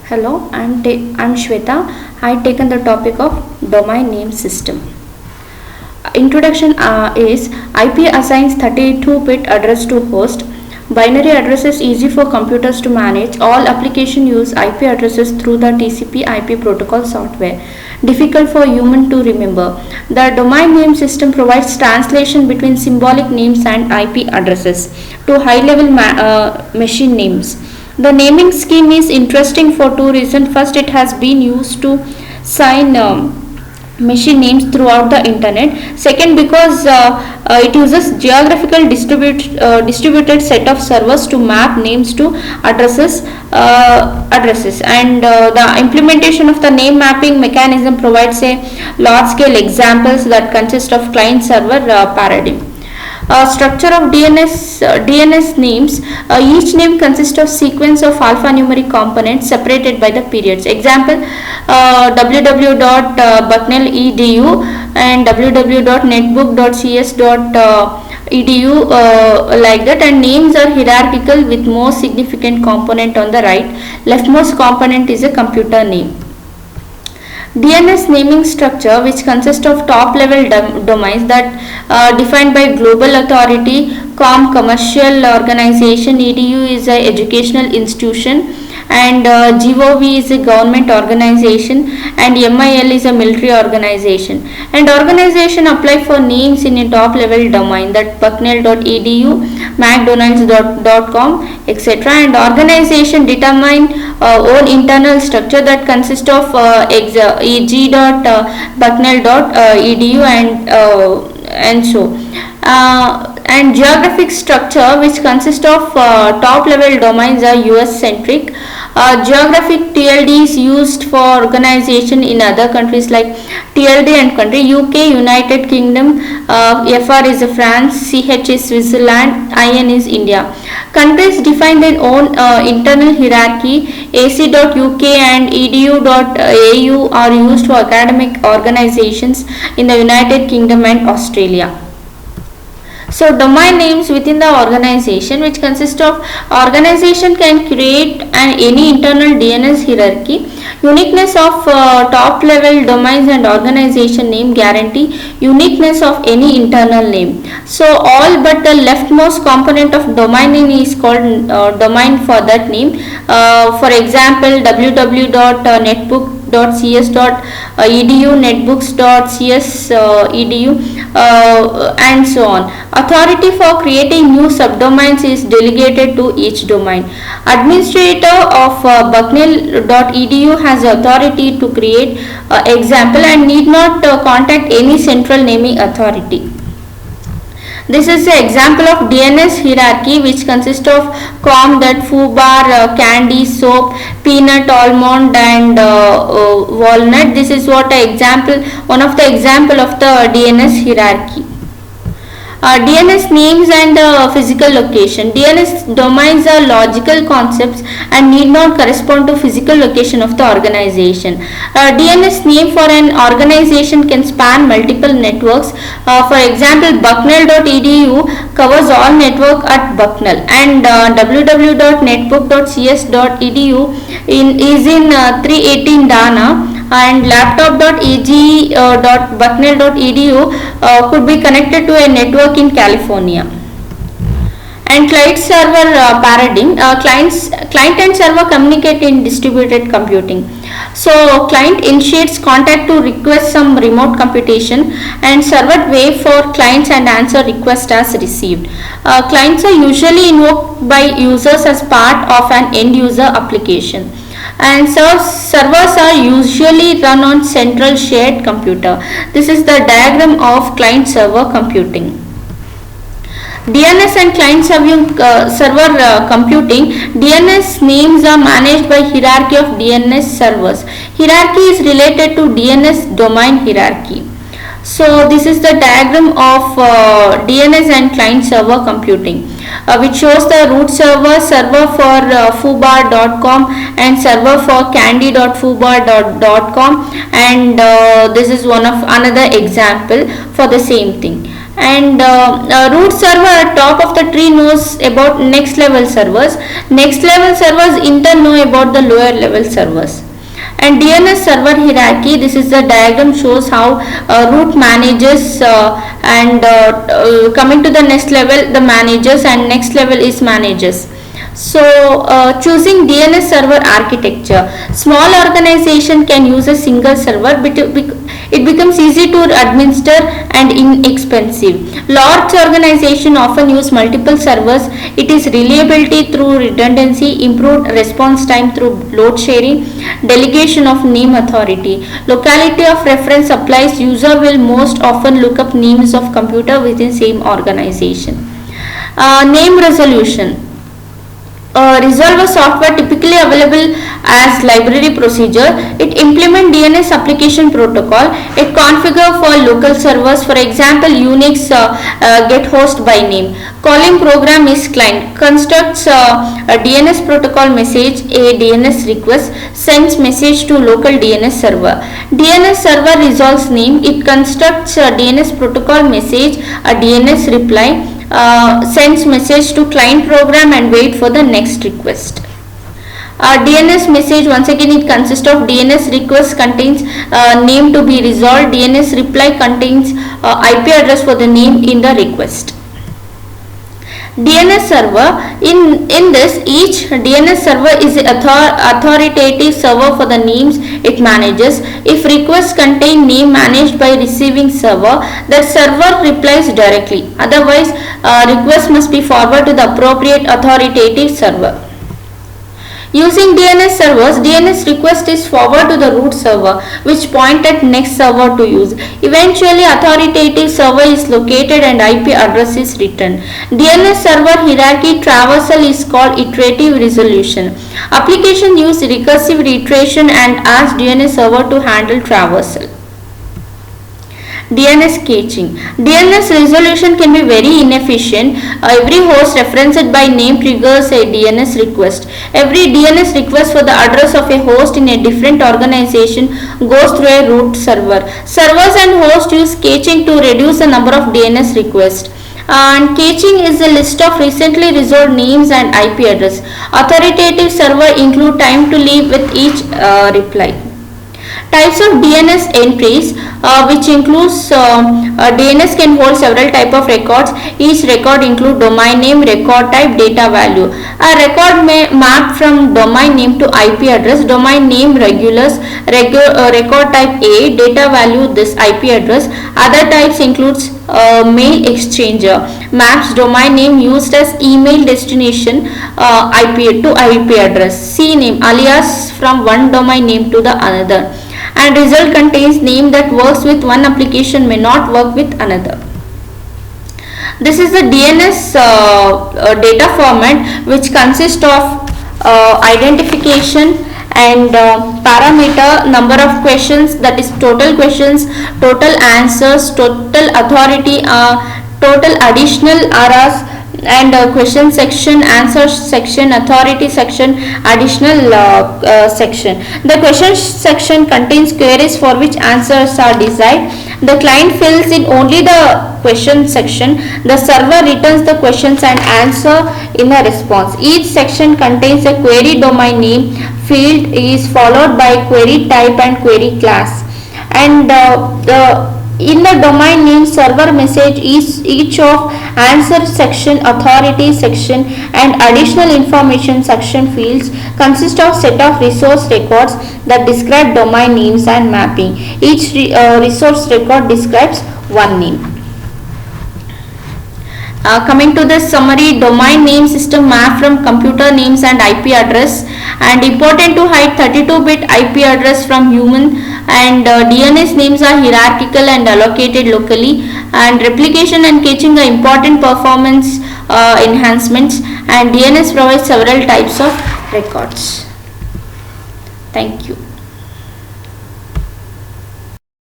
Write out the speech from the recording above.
Hello, I'm Shweta. I taken the topic of domain name system. Introduction is IP assigns 32-bit address to host. Binary address is easy for computers to manage. All applications use IP addresses through the TCP/IP protocol software. Difficult for human to remember. The domain name system provides translation between symbolic names and IP addresses to high-level machine names. The naming scheme is interesting for two reasons. First, it has been used to sign machine names throughout the internet. Second, because it uses distributed set of servers to map names to addresses, and the implementation of the name mapping mechanism provides a large scale examples that consist of client server paradigm. Structure of DNS names. Each name consists of sequence of alphanumeric components separated by the periods. Example: www.bucknell.edu and www.netbook.cs.edu, like that, and names are hierarchical with most significant component on the right. Leftmost component is a computer name. DNS naming structure, which consists of top level domains that defined by global authority. Commercial organization. EDU is an educational institution, and GOV is a government organization, and MIL is a military organization. And organization apply for names in a top level domain, that bucknell.edu, mcdonalds.com, etc. And organization determine own internal structure that consists of eg.bucknell.edu and so. And geographic structure, which consists of top level domains are US centric. Geographic TLD is used for organization in other countries like TLD and country: UK, United Kingdom, FR is France, CH is Switzerland, IN is India. Countries define their own internal hierarchy. AC.UK and edu.au are used for academic organizations in the United Kingdom and Australia. So domain names within the organization, which consist of organization can create any internal DNS hierarchy. Uniqueness of top level domains and organization name guarantee uniqueness of any internal name. So all but the leftmost component of domain name is called domain for that name. For example, www.netbook.cs.edu, netbooks.cs.edu, and so on. Authority for creating new subdomains is delegated to each domain. Administrator of bucknell.edu has authority to create example and need not contact any central naming authority. This is the example of DNS hierarchy, which consists of that foobar, candy, soap, peanut, almond, and walnut. This is one of the example of the DNS hierarchy. DNS names and physical location. DNS domains are logical concepts and need not correspond to physical location of the organization. DNS name for an organization can span multiple networks. For example, bucknell.edu covers all network at Bucknell, and www.netbook.cs.edu is in 318 Dana, and laptop.eg.bucknell.edu could be connected to a network in California. And client server paradigm. Client and server communicate in distributed computing. So client initiates contact to request some remote computation, and server wait for clients and answer request as received. Clients are usually invoked by users as part of an end user application, and servers are usually run on central shared computer. This is the diagram of client server computing. DNS and client server computing. DNS names are managed by hierarchy of DNS servers. Hierarchy is related to DNS domain hierarchy. So this is the diagram of DNS and client server computing, which shows the root server for foobar.com and server for candy.foobar.com, and this is another example for the same thing. And root server at top of the tree knows about next level servers. Next level servers in turn know about the lower level servers. And DNS server hierarchy, this is the diagram, shows how root manages coming to the next level the managers, and next level is managers. So choosing DNS server architecture, small organization can use a single server, but it becomes easy to administer and inexpensive. Large organization often use multiple servers. It is reliability through redundancy, improved response time through load sharing, delegation of name authority. Locality of reference applies. User will most often look up names of computer within same organization. Name resolution. Resolver software typically available as library procedure. It implement DNS application protocol. It configure for local servers. For example, Unix get host by name. Calling program is client. Constructs a DNS protocol message, a DNS request, sends message to local DNS server. DNS server resolves name. It constructs a DNS protocol message, a DNS reply, sends message to client program and wait for the next request. DNS message, once again it consists of DNS request contains name to be resolved. DNS reply contains IP address for the name in the request. DNS server, in this each DNS server is authoritative server for the names it manages. If requests contain name managed by receiving server, the server replies directly. Otherwise, request must be forwarded to the appropriate authoritative server. Using DNS servers, DNS request is forwarded to the root server, which point at next server to use. Eventually, authoritative server is located and IP address is returned. DNS server hierarchy traversal is called iterative resolution. Application use recursive iteration and ask DNS server to handle traversal. DNS caching. DNS resolution can be very inefficient. Every host referenced by name triggers a DNS request. Every DNS request for the address of a host in a different organization goes through a root server. Servers and hosts use caching to reduce the number of DNS requests. And caching is a list of recently resolved names and IP address. Authoritative server include time to leave with each reply. Types of DNS entries, which includes DNS can hold several type of records. Each record include domain name, record type, data value. A record may map from domain name to IP address. Domain name regulars, record type A, data value this IP address. Other types includes mail exchanger, maps domain name used as email destination IP to IP address. CNAME, alias from one domain name to the another. And result contains name that works with one application may not work with another. This is the DNS data format, which consists of identification and parameter, number of questions, that is total questions, total answers, total authority, total additional errors, and question section, answer section, authority section, additional section. The question section contains queries for which answers are desired. The client fills in only the question section. The server returns the questions and answer in a response. Each section contains a query domain name field is followed by query type and query class. And in the domain name server message is each of answer section, authority section, and additional information section fields consist of set of resource records that describe domain names and mapping. Each resource record describes one name. Coming to the summary, domain name system map from computer names and IP address, and important to hide 32-bit IP address from human, and DNS names are hierarchical and allocated locally, and replication and caching are important performance enhancements, and DNS provides several types of records. Thank you.